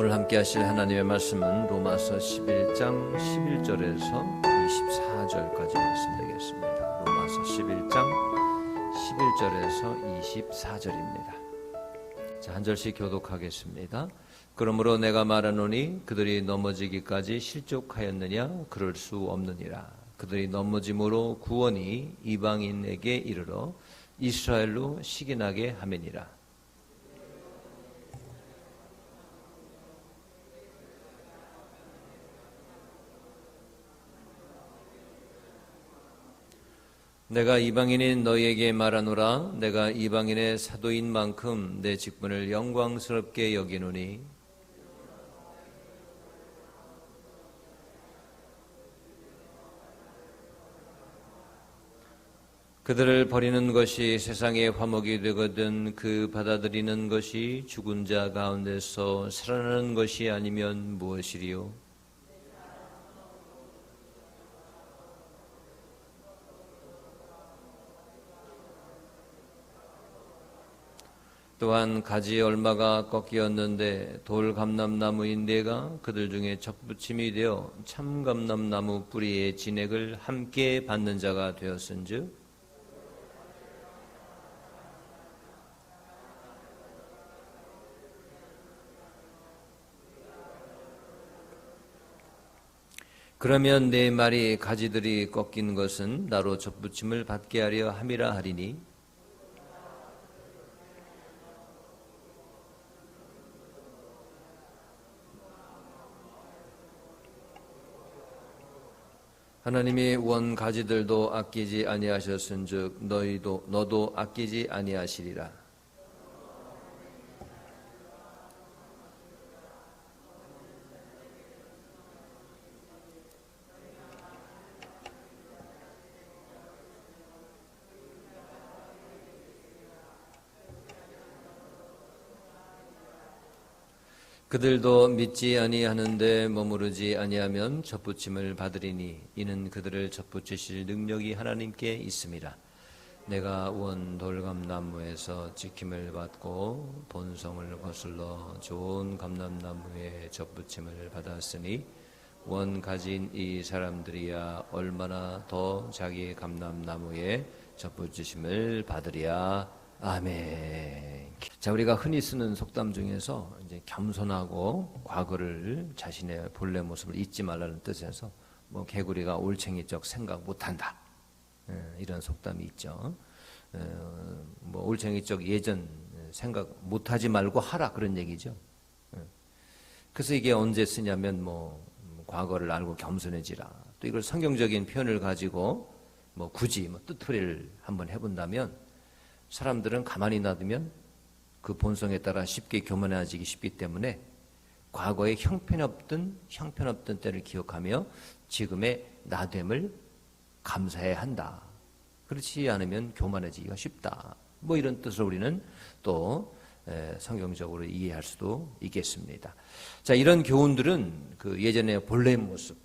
오늘 함께 하실 하나님의 말씀은 로마서 11장 11절에서 24절까지 말씀 되겠습니다. 로마서 11장 11절에서 24절입니다. 자, 한 절씩 교독하겠습니다. 그러므로 내가 말하노니 그들이 넘어지기까지 실족하였느냐? 그럴 수 없느니라. 그들이 넘어짐으로 구원이 이방인에게 이르러 이스라엘로 시기나게 하매니라. 내가 이방인인 너희에게 말하노라. 내가 이방인의 사도인 만큼 내 직분을 영광스럽게 여기노니 그들을 버리는 것이 세상의 화목이 되거든 그 받아들이는 것이 죽은 자 가운데서 살아나는 것이 아니면 무엇이리요? 또한 가지 얼마가 꺾이었는데 돌 감람나무인 내가 그들 중에 접붙임이 되어 참 감람나무 뿌리의 진액을 함께 받는 자가 되었은즉 그러면 내 말이 가지들이 꺾인 것은 나로 접붙임을 받게 하려 함이라 하리니 하나님이 원 가지들도 아끼지 아니하셨은즉 너도 아끼지 아니하시리라. 그들도 믿지 아니하는데 머무르지 아니하면 접붙임을 받으리니 이는 그들을 접붙이실 능력이 하나님께 있음이라. 내가 원 돌감나무에서 지킴을 받고 본성을 거슬러 좋은 감람나무에 접붙임을 받았으니 원 가진 이 사람들이야 얼마나 더 자기 감람나무에 접붙이심을 받으리야. 아멘. 자, 우리가 흔히 쓰는 속담 중에서 이제 겸손하고 과거를 자신의 본래 모습을 잊지 말라는 뜻에서 뭐 개구리가 올챙이적 생각 못한다, 이런 속담이 있죠. 뭐 올챙이적 예전 생각 못하지 말고 하라, 그런 얘기죠. 그래서 이게 언제 쓰냐면 뭐 과거를 알고 겸손해지라. 또 이걸 성경적인 표현을 가지고 뭐 굳이 뭐 뜻풀이를 한번 해본다면 사람들은 가만히 놔두면 그 본성에 따라 쉽게 교만해지기 쉽기 때문에 과거의 형편없던 때를 기억하며 지금의 나됨을 감사해야 한다. 그렇지 않으면 교만해지기가 쉽다. 뭐 이런 뜻을 우리는 또 성경적으로 이해할 수도 있겠습니다. 자, 이런 교훈들은 그 예전의 본래의 모습,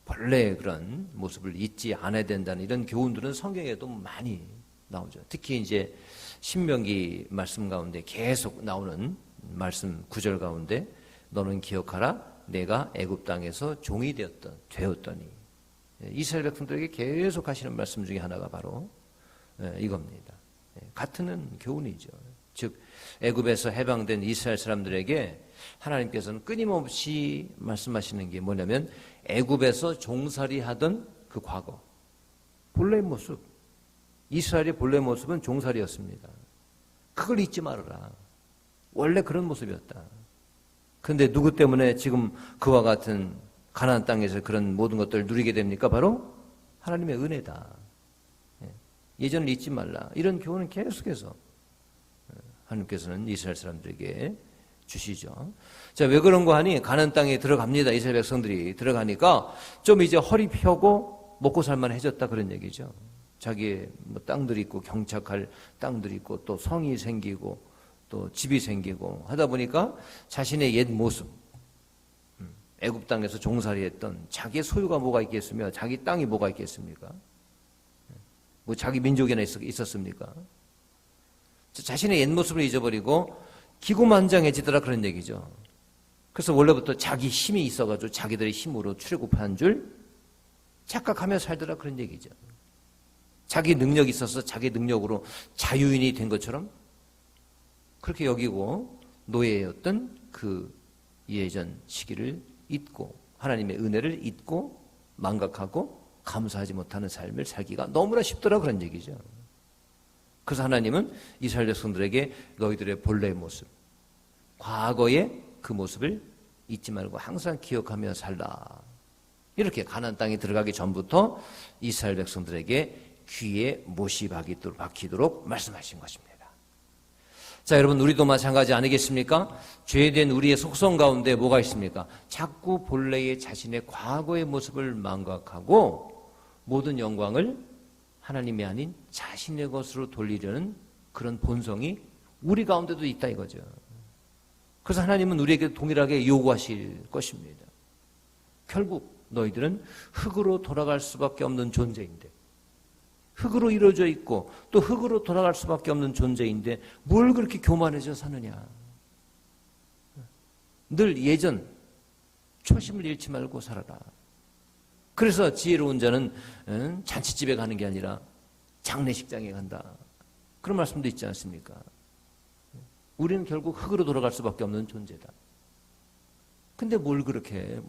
본래의 그런 모습을 잊지 않아야 된다는 이런 교훈들은 성경에도 많이 나오죠. 특히 이제 신명기 말씀 가운데 계속 나오는 말씀 구절 가운데 너는 기억하라 내가 애굽 땅에서 종이 되었더니 이스라엘 백성들에게 계속 하시는 말씀 중에 하나가 바로 이겁니다. 같은 교훈이죠. 즉 애굽에서 해방된 이스라엘 사람들에게 하나님께서는 끊임없이 말씀하시는 게 뭐냐면 애굽에서 종살이 하던 그 과거 본래의 모습, 이스라엘의 본래 모습은 종살이였습니다. 그걸 잊지 말아라. 원래 그런 모습이었다. 그런데 누구 때문에 지금 그와 같은 가나안 땅에서 그런 모든 것들을 누리게 됩니까? 바로 하나님의 은혜다. 예전을 잊지 말라. 이런 교훈은 계속해서 하나님께서는 이스라엘 사람들에게 주시죠. 자, 왜 그런가 하니 가나안 땅에 들어갑니다. 이스라엘 백성들이 들어가니까 좀 이제 허리 펴고 먹고 살만해졌다, 그런 얘기죠. 자기의 뭐 땅들이 있고 경착할 땅들이 있고 또 성이 생기고 또 집이 생기고 하다 보니까 자신의 옛 모습, 애굽 땅에서 종살이했던 자기의 소유가 뭐가 있겠으며 자기 땅이 뭐가 있겠습니까? 뭐 자기 민족이나 있었습니까? 자신의 옛 모습을 잊어버리고 기고만장해지더라, 그런 얘기죠. 그래서 원래부터 자기 힘이 있어가지고 자기들의 힘으로 출애굽한 줄 착각하며 살더라, 그런 얘기죠. 자기 능력이 있어서 자기 능력으로 자유인이 된 것처럼 그렇게 여기고 노예였던 그 예전 시기를 잊고 하나님의 은혜를 잊고 망각하고 감사하지 못하는 삶을 살기가 너무나 쉽더라, 그런 얘기죠. 그래서 하나님은 이스라엘 백성들에게 너희들의 본래의 모습, 과거의 그 모습을 잊지 말고 항상 기억하며 살라, 이렇게 가나안 땅에 들어가기 전부터 이스라엘 백성들에게 귀에 못이 박히도록 말씀하신 것입니다. 자, 여러분, 우리도 마찬가지 아니겠습니까? 죄된 우리의 속성 가운데 뭐가 있습니까? 자꾸 본래의 자신의 과거의 모습을 망각하고 모든 영광을 하나님이 아닌 자신의 것으로 돌리려는 그런 본성이 우리 가운데도 있다, 이거죠. 그래서 하나님은 우리에게 동일하게 요구하실 것입니다. 결국 너희들은 흙으로 돌아갈 수밖에 없는 존재인데, 흙으로 이루어져 있고 또 흙으로 돌아갈 수밖에 없는 존재인데 뭘 그렇게 교만해져 사느냐. 늘 예전 초심을 잃지 말고 살아라. 그래서 지혜로운 자는 잔치집에 가는 게 아니라 장례식장에 간다, 그런 말씀도 있지 않습니까? 우리는 결국 흙으로 돌아갈 수밖에 없는 존재다. 근데 뭘 그렇게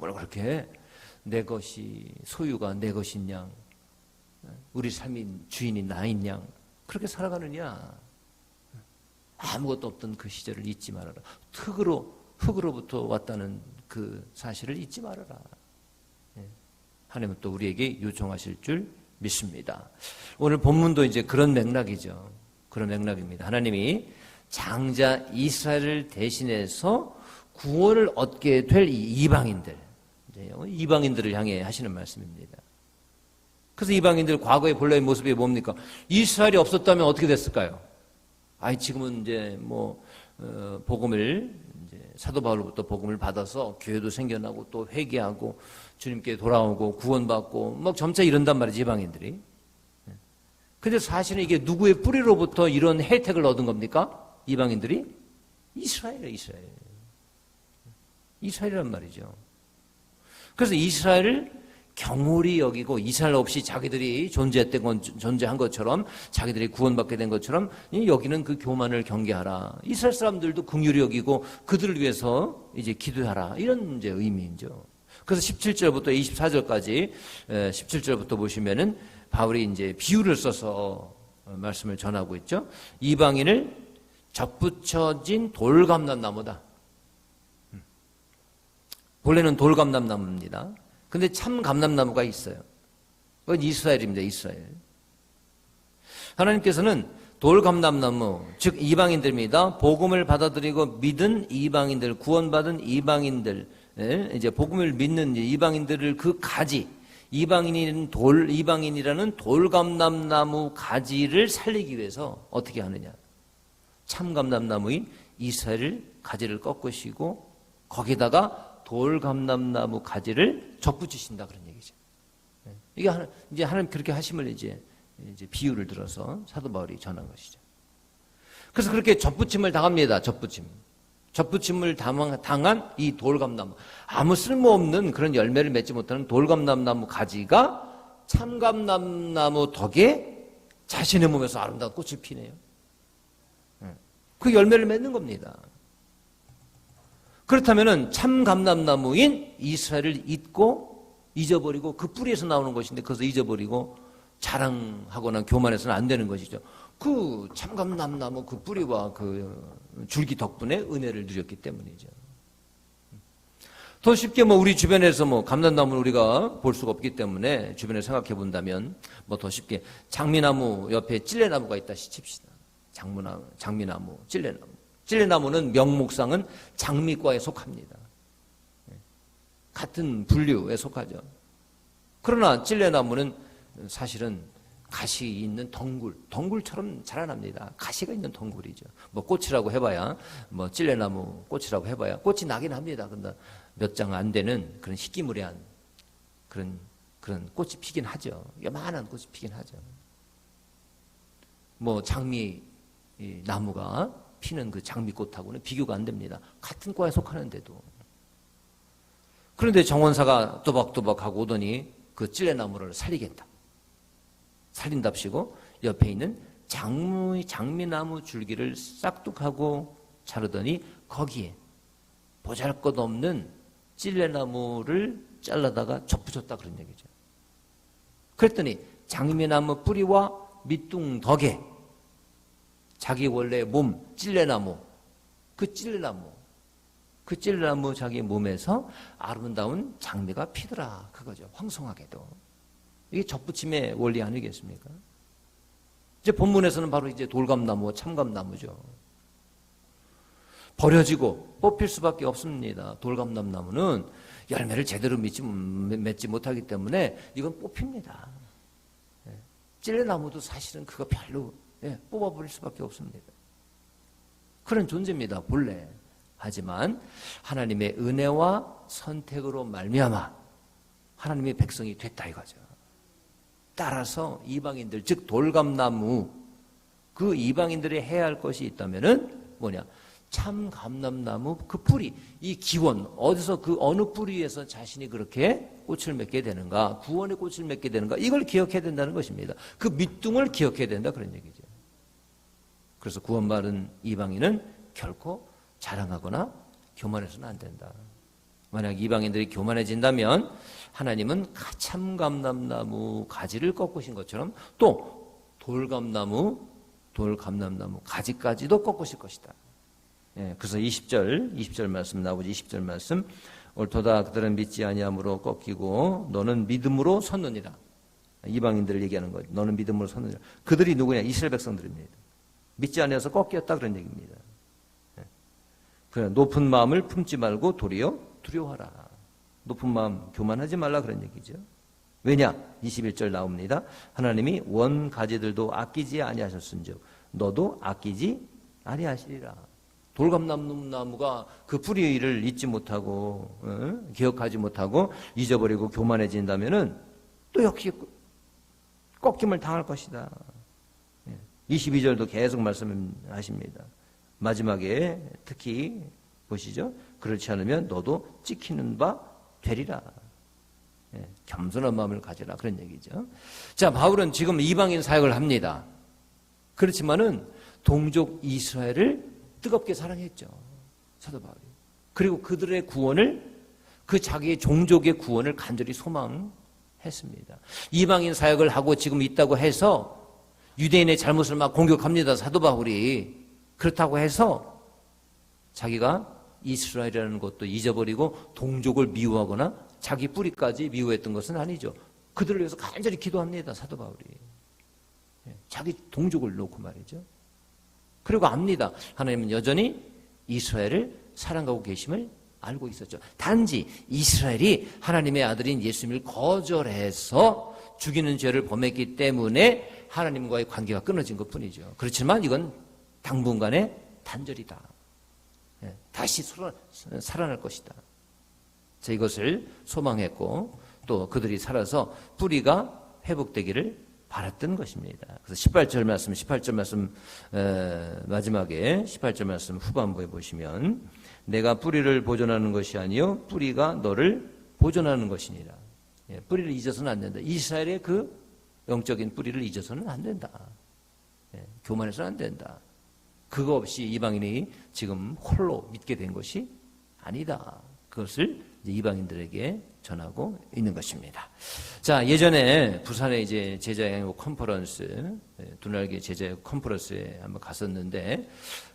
내 것이, 소유가 내 것인 양, 우리 삶의 주인이 나인 양 그렇게 살아가느냐. 아무것도 없던 그 시절을 잊지 말아라. 흙으로부터 왔다는 그 사실을 잊지 말아라. 하나님은 또 우리에게 요청하실 줄 믿습니다. 오늘 본문도 이제 그런 맥락이죠. 그런 맥락입니다. 하나님이 장자 이스라엘을 대신해서 구원을 얻게 될 이방인들을 향해 하시는 말씀입니다. 그래서 이방인들 과거의 본래의 모습이 뭡니까? 이스라엘이 없었다면 어떻게 됐을까요? 지금은 이제 복음을 이제 사도 바울로부터 복음을 받아서 교회도 생겨나고 또 회개하고 주님께 돌아오고 구원받고 막 점차 이런단 말이지, 이방인들이. 근데 사실은 이게 누구의 뿌리로부터 이런 혜택을 얻은 겁니까? 이방인들이? 이스라엘이란 말이죠. 그래서 이스라엘을 경홀히 여기고 이스라엘 없이 자기들이 존재한 것처럼, 자기들이 구원받게 된 것처럼 여기는 그 교만을 경계하라. 이스라엘 사람들도 긍휼히 여기고 그들을 위해서 이제 기도하라, 이런 이제 의미죠. 그래서 17절부터 24절까지 17절부터 보시면은 바울이 이제 비유를 써서 말씀을 전하고 있죠. 이방인을 접붙여진 돌감람나무다. 본래는 돌감람나무입니다. 근데 참 감람나무가 있어요. 그건 이스라엘입니다, 이스라엘. 하나님께서는 돌감람나무, 즉 이방인들입니다. 복음을 받아들이고 믿은 이방인들, 구원받은 이방인들, 이제 복음을 믿는 이방인들을 그 가지, 이방인이라는 돌감람나무 가지를 살리기 위해서 어떻게 하느냐? 참감람나무인 이스라엘을 가지를 꺾으시고 거기다가 돌감람나무 가지를 접붙이신다, 그런 얘기죠. 이게 이제 하나님 그렇게 하심을 이제 비유를 들어서 사도 바울이 전한 것이죠. 그래서 그렇게 접붙임을 당합니다. 접붙임을 당한 이 돌감나무, 아무 쓸모없는 그런 열매를 맺지 못하는 돌감람나무 가지가 참감람나무 덕에 자신의 몸에서 아름다운 꽃을 피네요. 그 열매를 맺는 겁니다. 그렇다면은 참감람나무인 이스라엘을 잊어버리고 그 뿌리에서 나오는 것인데 그것을 잊어버리고 자랑하거나 교만해서는 안 되는 것이죠. 그 참감람나무 그 뿌리와 그 줄기 덕분에 은혜를 누렸기 때문이죠. 더 쉽게 우리 주변에서 감람나무를 우리가 볼 수가 없기 때문에 주변에 생각해 본다면 더 쉽게 장미나무 옆에 찔레나무가 있다 칩시다. 장미나무, 찔레나무는 명목상은 장미과에 속합니다. 같은 분류에 속하죠. 그러나 찔레나무는 사실은 가시 있는 덩굴처럼 자라납니다. 가시가 있는 덩굴이죠. 꽃이라고 해봐야, 찔레나무 꽃이라고 해봐야 꽃이 나긴 합니다. 근데 몇 장 안 되는 그런 희귀무례한 그런 꽃이 피긴 하죠. 요만한 꽃이 피긴 하죠. 장미 나무가 피는 그 장미꽃하고는 비교가 안 됩니다. 같은 과에 속하는데도. 그런데 정원사가 또박또박 하고 오더니 그 찔레나무를 살리겠다. 살린답시고 옆에 있는 장미나무 줄기를 싹둑하고 자르더니 거기에 보잘것없는 찔레나무를 잘라다가 접붙였다 그런 얘기죠. 그랬더니 장미나무 뿌리와 밑둥덕에 자기 원래 몸 찔레나무 그 찔레나무 자기 몸에서 아름다운 장미가 피더라 그거죠. 황송하게도. 이게 접붙임의 원리 아니겠습니까? 이제 본문에서는 바로 이제 돌감나무, 참감나무죠. 버려지고 뽑힐 수밖에 없습니다. 돌감나무는 열매를 제대로 맺지 못하기 때문에 이건 뽑힙니다. 찔레나무도 사실은 그거 별로 뽑아버릴 수밖에 없습니다. 그런 존재입니다. 본래. 하지만 하나님의 은혜와 선택으로 말미암아 하나님의 백성이 됐다 이거죠. 따라서 이방인들 즉 돌감나무 그 이방인들이 해야 할 것이 있다면은 뭐냐? 참 감람나무 그 뿌리 이 기원 어디서 그 어느 뿌리에서 자신이 그렇게 꽃을 맺게 되는가 구원의 꽃을 맺게 되는가 이걸 기억해야 된다는 것입니다. 그 밑둥을 기억해야 된다 그런 얘기죠. 그래서 구원받은 이방인은 결코 자랑하거나 교만해서는 안 된다. 만약 이방인들이 교만해진다면 하나님은 참감람나무 가지를 꺾으신 것처럼 또 돌감나무 가지까지도 꺾으실 것이다. 그래서 20절 말씀 나오지 20절 말씀 옳도다 그들은 믿지 아니함으로 꺾이고 너는 믿음으로 섰느니라. 이방인들을 얘기하는 거죠. 너는 믿음으로 섰느니라. 그들이 누구냐? 이스라엘 백성들입니다. 믿지 아니해서 꺾였다 그런 얘기입니다. 그래 높은 마음을 품지 말고 도리어 두려워하라. 높은 마음 교만하지 말라 그런 얘기죠. 왜냐? 21절 나옵니다. 하나님이 원 가지들도 아끼지 아니하셨은즉 너도 아끼지 아니하시리라. 돌감나무가 그 뿌리를 잊지 못하고 기억하지 못하고 잊어버리고 교만해진다면은 또 역시 꺾임을 당할 것이다. 22절도 계속 말씀하십니다. 마지막에 특히 보시죠. 그렇지 않으면 너도 찍히는 바 되리라. 겸손한 마음을 가지라 그런 얘기죠. 자, 바울은 지금 이방인 사역을 합니다. 그렇지만은 동족 이스라엘을 뜨겁게 사랑했죠. 사도 바울이. 그리고 그들의 구원을 그 자기의 종족의 구원을 간절히 소망했습니다. 이방인 사역을 하고 지금 있다고 해서 유대인의 잘못을 막 공격합니다. 사도 바울이. 그렇다고 해서 자기가 이스라엘이라는 것도 잊어버리고 동족을 미워하거나 자기 뿌리까지 미워했던 것은 아니죠. 그들을 위해서 간절히 기도합니다. 사도 바울이. 자기 동족을 놓고 말이죠. 그리고 압니다. 하나님은 여전히 이스라엘을 사랑하고 계심을 알고 있었죠. 단지 이스라엘이 하나님의 아들인 예수님을 거절해서 죽이는 죄를 범했기 때문에 하나님과의 관계가 끊어진 것뿐이죠. 그렇지만 이건 당분간의 단절이다. 다시 살아날 것이다. 자, 이것을 소망했고 또 그들이 살아서 뿌리가 회복되기를 바랐던 것입니다. 그래서 18절 말씀 마지막에 18절 말씀 후반부에 보시면 내가 뿌리를 보존하는 것이 아니요 뿌리가 너를 보존하는 것이니라. 뿌리를 잊어서는 안 된다. 이스라엘의 그 영적인 뿌리를 잊어서는 안 된다. 교만해서는 안 된다. 그거 없이 이방인이 지금 홀로 믿게 된 것이 아니다. 그것을 이제 이방인들에게 전하고 있는 것입니다. 자, 예전에 부산에 이제 제자양육 컨퍼런스, 두날개 제자양육 컨퍼런스에 한번 갔었는데,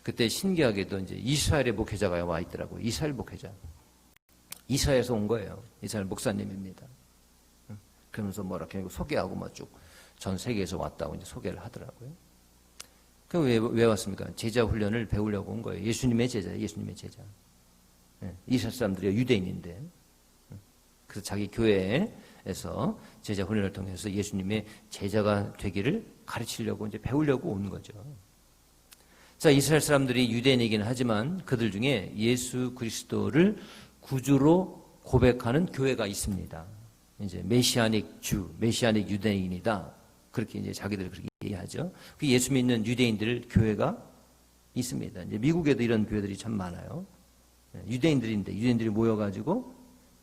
그때 신기하게도 이제 이스라엘의 목회자가 와 있더라고요. 이스라엘 목회자. 이스라엘에서 온 거예요. 이스라엘 목사님입니다. 그러면서 뭐라 이렇게 소개하고 뭐 쭉 전 세계에서 왔다고 이제 소개를 하더라고요. 왜 왔습니까? 제자 훈련을 배우려고 온 거예요. 예수님의 제자. 이스라엘 사람들이 유대인인데. 그래서 자기 교회에서 제자 훈련을 통해서 예수님의 제자가 되기를 가르치려고 이제 배우려고 온 거죠. 자, 이스라엘 사람들이 유대인이긴 하지만 그들 중에 예수 그리스도를 구주로 고백하는 교회가 있습니다. 이제 메시아닉 유대인이다. 그렇게 이제 자기들 그렇게 얘기하죠. 그 예수 믿는 유대인들 교회가 있습니다. 이제 미국에도 이런 교회들이 참 많아요. 유대인들이 모여가지고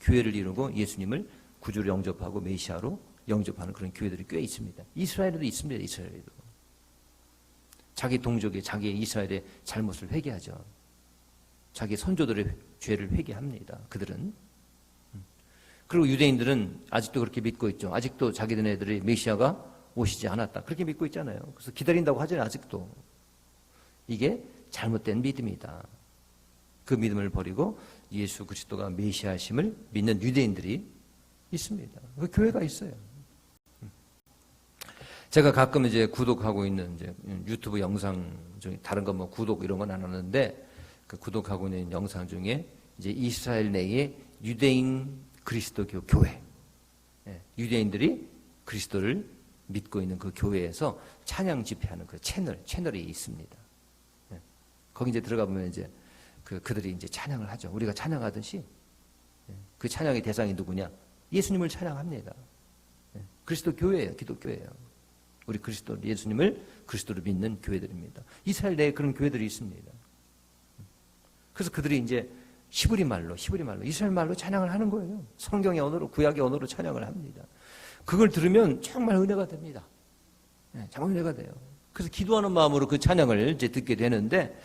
교회를 이루고 예수님을 구주로 영접하고 메시아로 영접하는 그런 교회들이 꽤 있습니다. 이스라엘에도 있습니다. 이스라엘에도. 자기 동족의 자기 이스라엘의 잘못을 회개하죠. 자기 선조들의 죄를 회개합니다. 그들은. 그리고 유대인들은 아직도 그렇게 믿고 있죠. 아직도 자기들의 메시아가 오시지 않았다. 그렇게 믿고 있잖아요. 그래서 기다린다고 하잖아요. 아직도. 이게 잘못된 믿음이다. 그 믿음을 버리고 예수 그리스도가 메시아심을 믿는 유대인들이 있습니다. 그 교회가 있어요. 제가 가끔 이제 구독하고 있는 이제 유튜브 영상 중에 다른 거 뭐 구독 이런 건 안 하는데 그 구독하고 있는 영상 중에 이제 이스라엘 내에 유대인 그리스도교 교회, 유대인들이 그리스도를 믿고 있는 그 교회에서 찬양 집회하는 그 채널이 있습니다. 거기 이제 들어가 보면 이제 그들이 이제 찬양을 하죠. 우리가 찬양하듯이 그 찬양의 대상이 누구냐? 예수님을 찬양합니다. 그리스도 교회예요, 기독교예요. 우리 그리스도 예수님을 그리스도로 믿는 교회들입니다. 이스라엘 내에 그런 교회들이 있습니다. 그래서 그들이 이제 히브리 말로 이스라엘 말로 찬양을 하는 거예요. 성경의 언어로 구약의 언어로 찬양을 합니다. 그걸 들으면 정말 은혜가 됩니다. 정말 은혜가 돼요. 그래서 기도하는 마음으로 그 찬양을 이제 듣게 되는데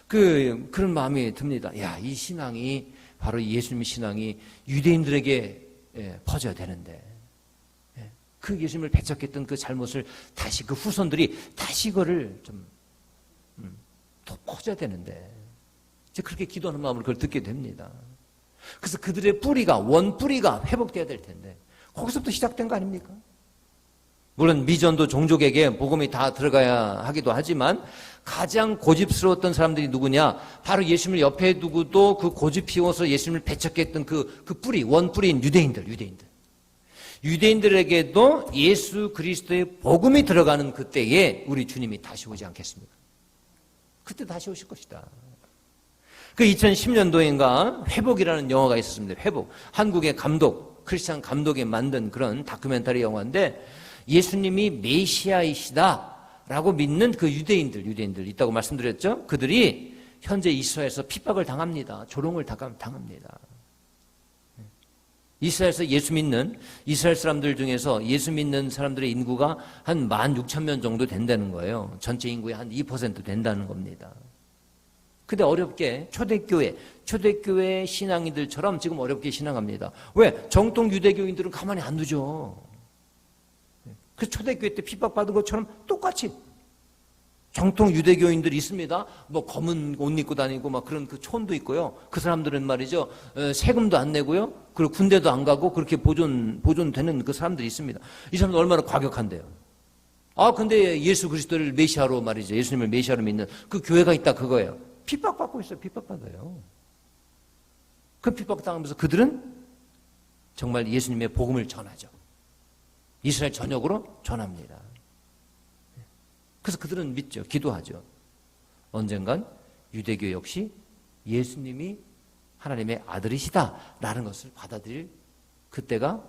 그런 마음이 듭니다. 야, 이 신앙이 바로 예수님의 신앙이 유대인들에게 퍼져야 되는데 그 예수님을 배척했던 그 잘못을 다시 그 후손들이 다시 그거를 좀 더 퍼져야 되는데 이제 그렇게 기도하는 마음으로 그걸 듣게 됩니다. 그래서 그들의 원뿌리가 회복돼야 될 텐데 거기서부터 시작된 거 아닙니까? 물론 미전도 종족에게 복음이 다 들어가야 하기도 하지만 가장 고집스러웠던 사람들이 누구냐? 바로 예수님을 옆에 두고도 그 고집 피워서 예수님을 배척했던 그 뿌리, 원뿌리인 유대인들. 유대인들에게도 예수 그리스도의 복음이 들어가는 그때에 우리 주님이 다시 오지 않겠습니까? 그때 다시 오실 것이다. 그 2010년도인가 회복이라는 영화가 있었습니다. 회복. 한국의 크리스찬 감독이 만든 그런 다큐멘터리 영화인데 예수님이 메시아이시다라고 믿는 그 유대인들 있다고 말씀드렸죠. 그들이 현재 이스라엘에서 핍박을 당합니다. 조롱을 당합니다. 이스라엘에서 예수 믿는 이스라엘 사람들 중에서 예수 믿는 사람들의 인구가 한 16,000명 정도 된다는 거예요. 전체 인구의 한 2% 된다는 겁니다. 근데 어렵게 초대교회 신앙인들처럼 지금 어렵게 신앙합니다. 왜? 정통 유대교인들은 가만히 안 두죠. 그 초대교회 때 핍박받은 것처럼 똑같이 정통 유대교인들이 있습니다. 뭐 검은 옷 입고 다니고 막 그런 그 촌도 있고요. 그 사람들은 말이죠. 세금도 안 내고요. 그리고 군대도 안 가고 그렇게 보존되는 그 사람들이 있습니다. 이 사람들 얼마나 과격한데요. 근데 예수 그리스도를 메시아로 말이죠. 예수님을 메시아로 믿는 그 교회가 있다 그거예요. 핍박받고 있어요. 핍박받아요. 그 핍박당하면서 그들은 정말 예수님의 복음을 전하죠. 이스라엘 전역으로 전합니다. 그래서 그들은 믿죠. 기도하죠. 언젠간 유대교 역시 예수님이 하나님의 아들이시다라는 것을 받아들일 그때가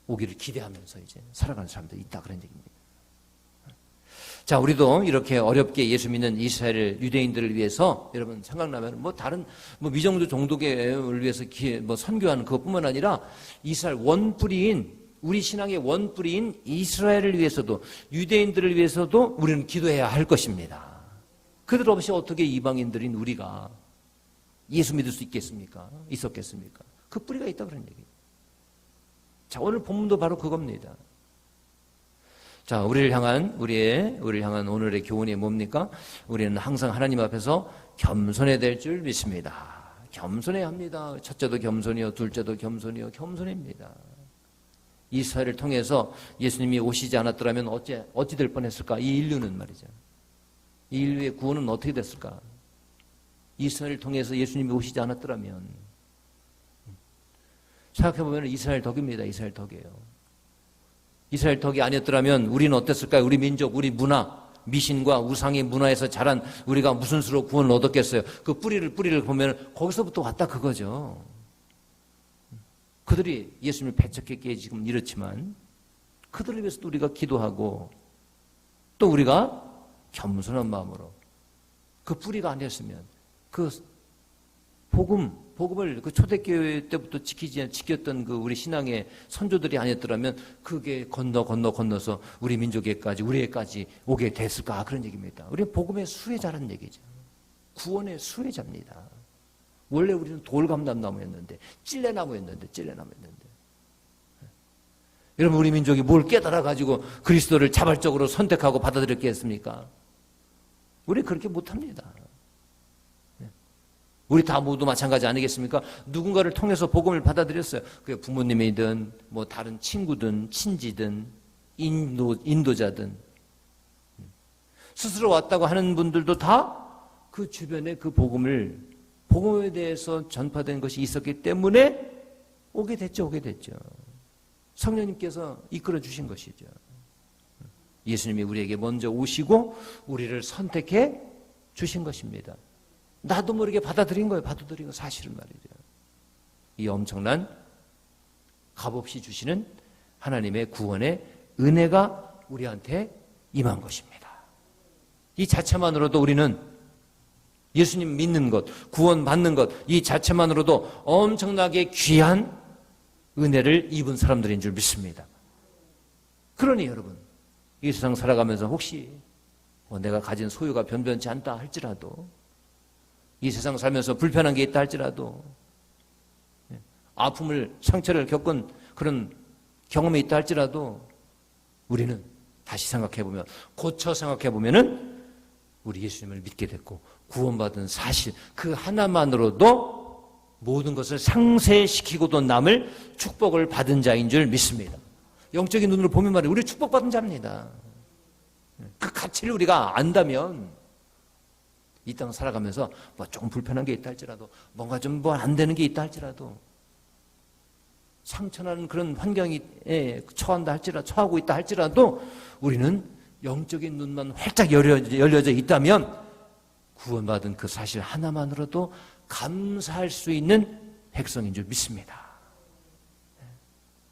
오기를 기대하면서 이제 살아가는 사람들이 있다 그런 얘기입니다. 자, 우리도 이렇게 어렵게 예수 믿는 이스라엘 유대인들을 위해서 여러분 생각나면 다른 미정도 종독을 위해서 선교하는 그것뿐만 아니라 이스라엘 원뿌리인 우리 신앙의 원뿌리인 이스라엘을 위해서도 유대인들을 위해서도 우리는 기도해야 할 것입니다. 그들 없이 어떻게 이방인들인 우리가 예수 믿을 수 있었겠습니까? 그 뿌리가 있다 그런 얘기예요. 자, 오늘 본문도 바로 그겁니다. 자, 우리를 향한 오늘의 교훈이 뭡니까? 우리는 항상 하나님 앞에서 겸손해야 될 줄 믿습니다. 겸손해야 합니다. 첫째도 겸손이요, 둘째도 겸손이요, 겸손입니다. 이스라엘을 통해서 예수님이 오시지 않았더라면 어찌 될 뻔했을까? 이 인류는 말이죠. 이 인류의 구원은 어떻게 됐을까? 이스라엘을 통해서 예수님이 오시지 않았더라면 생각해보면 이스라엘 덕입니다. 이스라엘 덕이에요. 이스라엘 덕이 아니었더라면 우리는 어땠을까요? 우리 민족, 우리 문화, 미신과 우상의 문화에서 자란 우리가 무슨 수로 구원을 얻었겠어요? 그 뿌리를 보면 거기서부터 왔다 그거죠. 그들이 예수님을 배척했기에 지금 이렇지만 그들을 위해서도 우리가 기도하고 또 우리가 겸손한 마음으로 그 뿌리가 아니었으면 그 복음을 그 초대교회 때부터 지켰던 그 우리 신앙의 선조들이 아니었더라면 그게 건너서 우리 민족에까지, 우리에까지 오게 됐을까? 그런 얘기입니다. 우리는 복음의 수혜자라는 얘기죠. 구원의 수혜자입니다. 원래 우리는 돌감람나무였는데, 찔레나무였는데. 여러분, 우리 민족이 뭘 깨달아가지고 그리스도를 자발적으로 선택하고 받아들였겠습니까? 우리 그렇게 못합니다. 우리 다 모두 마찬가지 아니겠습니까? 누군가를 통해서 복음을 받아들였어요. 그게 부모님이든 뭐 다른 친구든 친지든 인도자든 스스로 왔다고 하는 분들도 다 그 주변에 그 복음에 대해서 전파된 것이 있었기 때문에 오게 됐죠. 성령님께서 이끌어 주신 것이죠. 예수님이 우리에게 먼저 오시고 우리를 선택해 주신 것입니다. 나도 모르게 받아들인 거예요. 사실은 말이죠. 이 엄청난 값없이 주시는 하나님의 구원의 은혜가 우리한테 임한 것입니다. 이 자체만으로도 우리는 예수님 믿는 것, 구원받는 것, 이 자체만으로도 엄청나게 귀한 은혜를 입은 사람들인 줄 믿습니다. 그러니 여러분, 이 세상 살아가면서 혹시 내가 가진 소유가 변변치 않다 할지라도, 이 세상 살면서 불편한 게 있다 할지라도, 아픔을, 상처를 겪은 그런 경험이 있다 할지라도, 우리는 다시 생각해보면, 고쳐 생각해보면은 우리 예수님을 믿게 됐고 구원받은 사실 그 하나만으로도 모든 것을 상쇄시키고도 남을 축복을 받은 자인 줄 믿습니다. 영적인 눈으로 보면 말이에요. 우리 축복받은 자입니다. 그 가치를 우리가 안다면 이 땅 살아가면서 뭐 조금 불편한 게 있다 할지라도, 뭔가 좀 뭐 안 되는 게 있다 할지라도, 상처나는 그런 환경에 처하고 있다 할지라도 우리는 영적인 눈만 활짝 열려져 있다면 구원받은 그 사실 하나만으로도 감사할 수 있는 백성인 줄 믿습니다.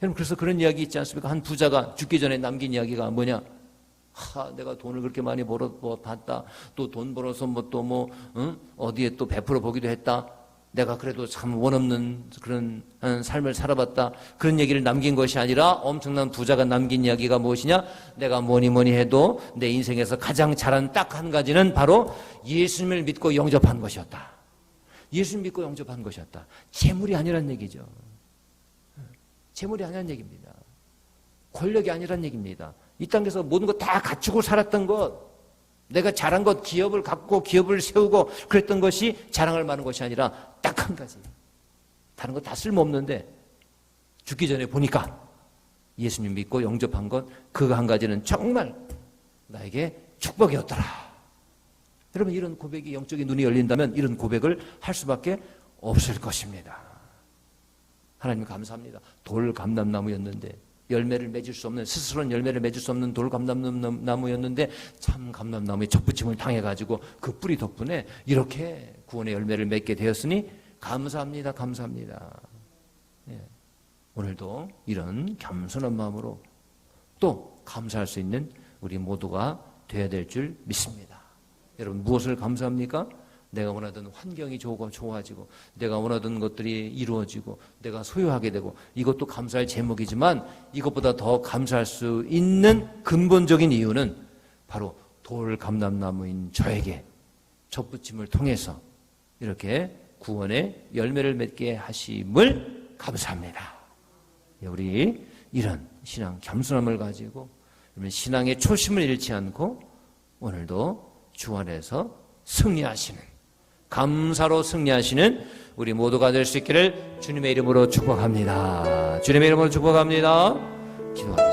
여러분, 그래서 그런 이야기 있지 않습니까? 한 부자가 죽기 전에 남긴 이야기가 뭐냐? 내가 돈을 그렇게 많이 벌었다. 또 돈 벌어서 어디에 또 베풀어 보기도 했다. 내가 그래도 참 원없는 그런 삶을 살아봤다. 그런 얘기를 남긴 것이 아니라 엄청난 부자가 남긴 이야기가 무엇이냐? 내가 뭐니 해도 내 인생에서 가장 잘한 딱 한 가지는 바로 예수님을 믿고 영접한 것이었다. 예수님 믿고 영접한 것이었다. 재물이 아니란 얘기죠. 재물이 아니란 얘기입니다. 권력이 아니란 얘기입니다. 이 땅에서 모든 것 다 갖추고 살았던 것, 내가 잘한 것, 기업을 갖고 기업을 세우고 그랬던 것이 자랑할 만한 것이 아니라 딱 한 가지. 다른 거 다 쓸모없는데 죽기 전에 보니까 예수님 믿고 영접한 것, 그 한 가지는 정말 나에게 축복이었더라. 여러분, 이런 고백이, 영적인 눈이 열린다면 이런 고백을 할 수밖에 없을 것입니다. 하나님 감사합니다. 돌감람나무였는데 열매를 맺을 수 없는, 스스로는 열매를 맺을 수 없는 돌감람나무였는데 참 감람나무에 접붙임을 당해가지고 그 뿌리 덕분에 이렇게 구원의 열매를 맺게 되었으니 감사합니다. 예. 오늘도 이런 겸손한 마음으로 또 감사할 수 있는 우리 모두가 되어야 될 줄 믿습니다. 여러분, 무엇을 감사합니까? 내가 원하던 환경이 좋아지고 내가 원하던 것들이 이루어지고 내가 소유하게 되고, 이것도 감사할 제목이지만 이것보다 더 감사할 수 있는 근본적인 이유는 바로 돌감람나무인 저에게 접붙임을 통해서 이렇게 구원의 열매를 맺게 하심을 감사합니다. 우리 이런 신앙 겸손함을 가지고 신앙의 초심을 잃지 않고 오늘도 주 안에서 승리하시는, 감사로 승리하시는 우리 모두가 될 수 있기를 주님의 이름으로 축복합니다. 주님의 이름으로 축복합니다. 기도하겠습니다.